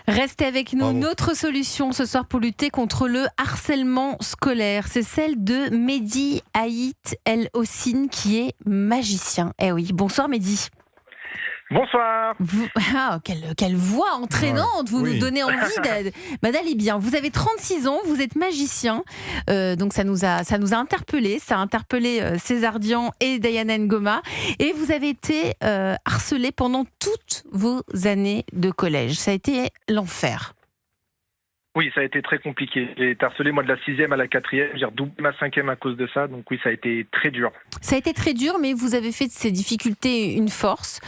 Restez avec nous. Bravo. Notre solution ce soir pour lutter contre le harcèlement scolaire, c'est celle de Mehdi Haït El Hossein qui est magicien. Eh oui, bonsoir Mehdi. Bonsoir. Quelle voix entraînante, vous nous Oui. donnez envie d'aller bien. Vous avez 36 ans, vous êtes magicien, donc ça nous a interpellés, ça a interpellé César Dian et Diana Ngoma, et vous avez été harcelé pendant toutes vos années de collège. Ça a été l'enfer. Oui, ça a été très compliqué. J'ai été harcelé, moi, de la 6e à la 4e. J'ai redoublé ma 5e à cause de ça. Donc oui, ça a été très dur. Ça a été très dur, mais vous avez fait de ces difficultés une force,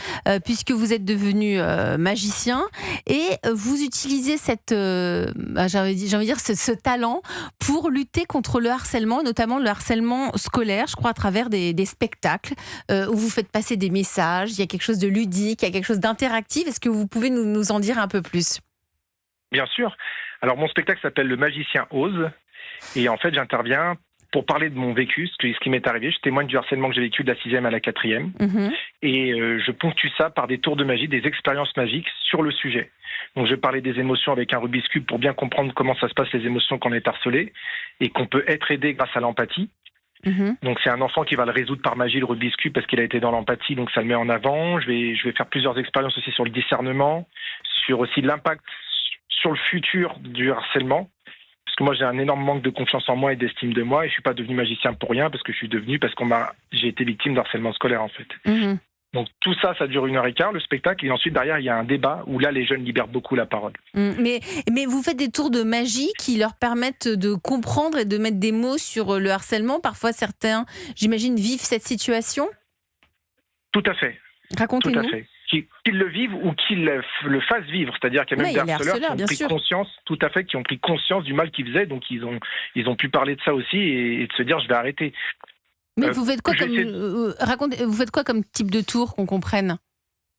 puisque vous êtes devenu magicien, et vous utilisez j'ai envie de dire, ce talent pour lutter contre le harcèlement, notamment le harcèlement scolaire, je crois, à travers des spectacles, où vous faites passer des messages, il y a quelque chose de ludique, il y a quelque chose d'interactif. Est-ce que vous pouvez nous en dire un peu plus ? Bien sûr. Alors, mon spectacle s'appelle Le Magicien Ose. Et en fait, j'interviens pour parler de mon vécu, ce qui m'est arrivé. Je témoigne du harcèlement que j'ai vécu de la 6e à la 4e. Et je ponctue ça par des tours de magie, des expériences magiques sur le sujet. Donc, je parlais des émotions avec un Rubik's Cube pour bien comprendre comment ça se passe, les émotions quand on est harcelé, et qu'on peut être aidé grâce à l'empathie. Donc c'est un enfant qui va le résoudre par magie, le Rubik's Cube, parce qu'il a été dans l'empathie, donc ça le met en avant. Je vais faire plusieurs expériences aussi sur le discernement, sur aussi l'impact sur le futur du harcèlement. Parce que moi j'ai un énorme manque de confiance en moi et d'estime de moi, et je suis pas devenu magicien pour rien, parce que je suis devenu j'ai été victime de harcèlement scolaire en fait. Donc tout ça, ça dure 1h15 le spectacle, et ensuite derrière il y a un débat où là les jeunes libèrent beaucoup la parole. Mais vous faites des tours de magie qui leur permettent de comprendre et de mettre des mots sur le harcèlement. Parfois certains, j'imagine, vivent cette situation. Tout à fait. Racontez-nous. Tout à fait. Qu'ils le vivent ou qu'ils le fassent vivre. C'est-à-dire qu'il y a même des harceleurs qui ont pris conscience, tout à fait, qui ont pris conscience du mal qu'ils faisaient, donc ils ont pu parler de ça aussi et de se dire je vais arrêter. Mais vous faites quoi vous faites quoi comme type de tour qu'on comprenne ?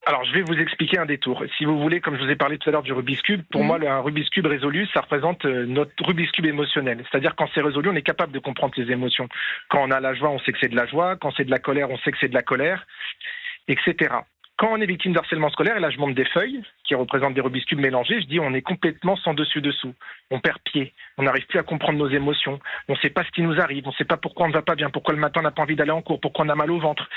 Alors, je vais vous expliquer un des tours. Si vous voulez, comme je vous ai parlé tout à l'heure du Rubik's Cube, pour moi, un Rubik's Cube résolu, ça représente notre Rubik's Cube émotionnel. C'est-à-dire, quand c'est résolu, on est capable de comprendre les émotions. Quand on a la joie, on sait que c'est de la joie. Quand c'est de la colère, on sait que c'est de la colère, etc. Quand on est victime de harcèlement scolaire, et là je montre des feuilles qui représentent des Rubik's Cube mélangés, je dis on est complètement sans dessus-dessous. On perd pied, on n'arrive plus à comprendre nos émotions, on ne sait pas ce qui nous arrive, on ne sait pas pourquoi on ne va pas bien, pourquoi le matin on n'a pas envie d'aller en cours, pourquoi on a mal au ventre.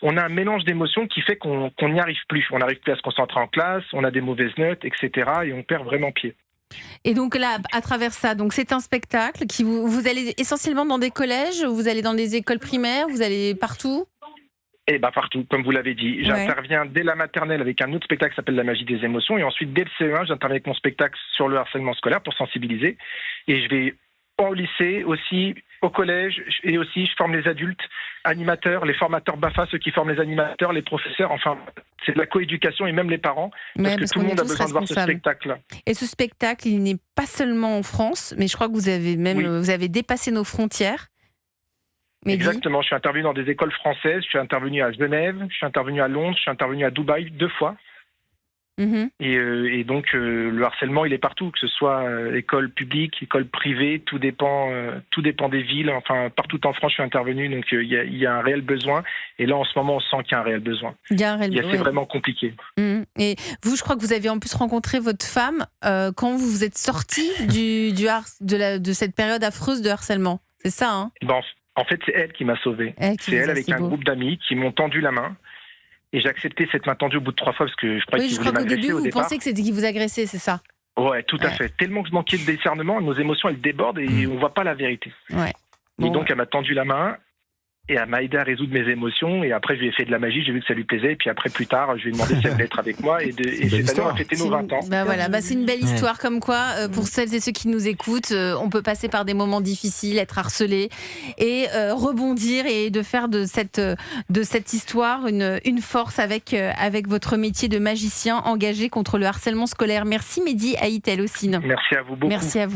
On a un mélange d'émotions qui fait qu'on n'y arrive plus. On n'arrive plus à se concentrer en classe, on a des mauvaises notes, etc. Et on perd vraiment pied. Et donc là, à travers ça, donc c'est un spectacle qui vous allez essentiellement dans des collèges, vous allez dans des écoles primaires, vous allez partout ? Eh bien partout, comme vous l'avez dit. J'interviens dès la maternelle avec un autre spectacle qui s'appelle La magie des émotions. Et ensuite, dès le CE1, j'interviens avec mon spectacle sur le harcèlement scolaire pour sensibiliser. Et je vais au lycée aussi, au collège, et aussi je forme les adultes, animateurs, les formateurs BAFA, ceux qui forment les animateurs, les professeurs. Enfin, c'est de la coéducation et même les parents. Parce que tout le monde a besoin de voir ce spectacle-là. Et ce spectacle, il n'est pas seulement en France, mais je crois que vous avez dépassé nos frontières. Mehdi. Exactement, je suis intervenu dans des écoles françaises, je suis intervenu à Genève, je suis intervenu à Londres, je suis intervenu à Dubaï 2 fois. Et donc le harcèlement il est partout, que ce soit école publique, école privée, tout dépend des villes. Enfin partout en France je suis intervenu, donc il y a un réel besoin. Et là en ce moment on sent qu'il y a un réel besoin. C'est vraiment compliqué. Et vous, je crois que vous avez en plus rencontré votre femme quand vous vous êtes sorti de cette période affreuse de harcèlement. C'est ça, hein ? En fait, c'est elle qui m'a sauvé. C'est elle avec un groupe d'amis qui m'ont tendu la main. Et j'ai accepté cette main tendue au bout de 3 fois parce que je croyais qu'il voulait m'agresser au départ. Vous pensez que c'était qu'il vous agressait, c'est ça ? Ouais, tout à fait. Tellement que je manquais de discernement, nos émotions, elles débordent et on voit pas la vérité. Et donc, elle m'a tendu la main et elle m'a aidé à résoudre mes émotions. Et après, je lui ai fait de la magie, j'ai vu que ça lui plaisait. Et puis après, plus tard, je lui ai demandé si elle voulait être avec moi. Et cette année, on a fêté nos 20 ans. C'est une belle histoire, comme quoi, pour celles et ceux qui nous écoutent, on peut passer par des moments difficiles, être harcelé et rebondir et de faire de cette histoire une force avec votre métier de magicien engagé contre le harcèlement scolaire. Merci Mehdi Haït El Hossein. Merci à vous beaucoup. Merci à vous.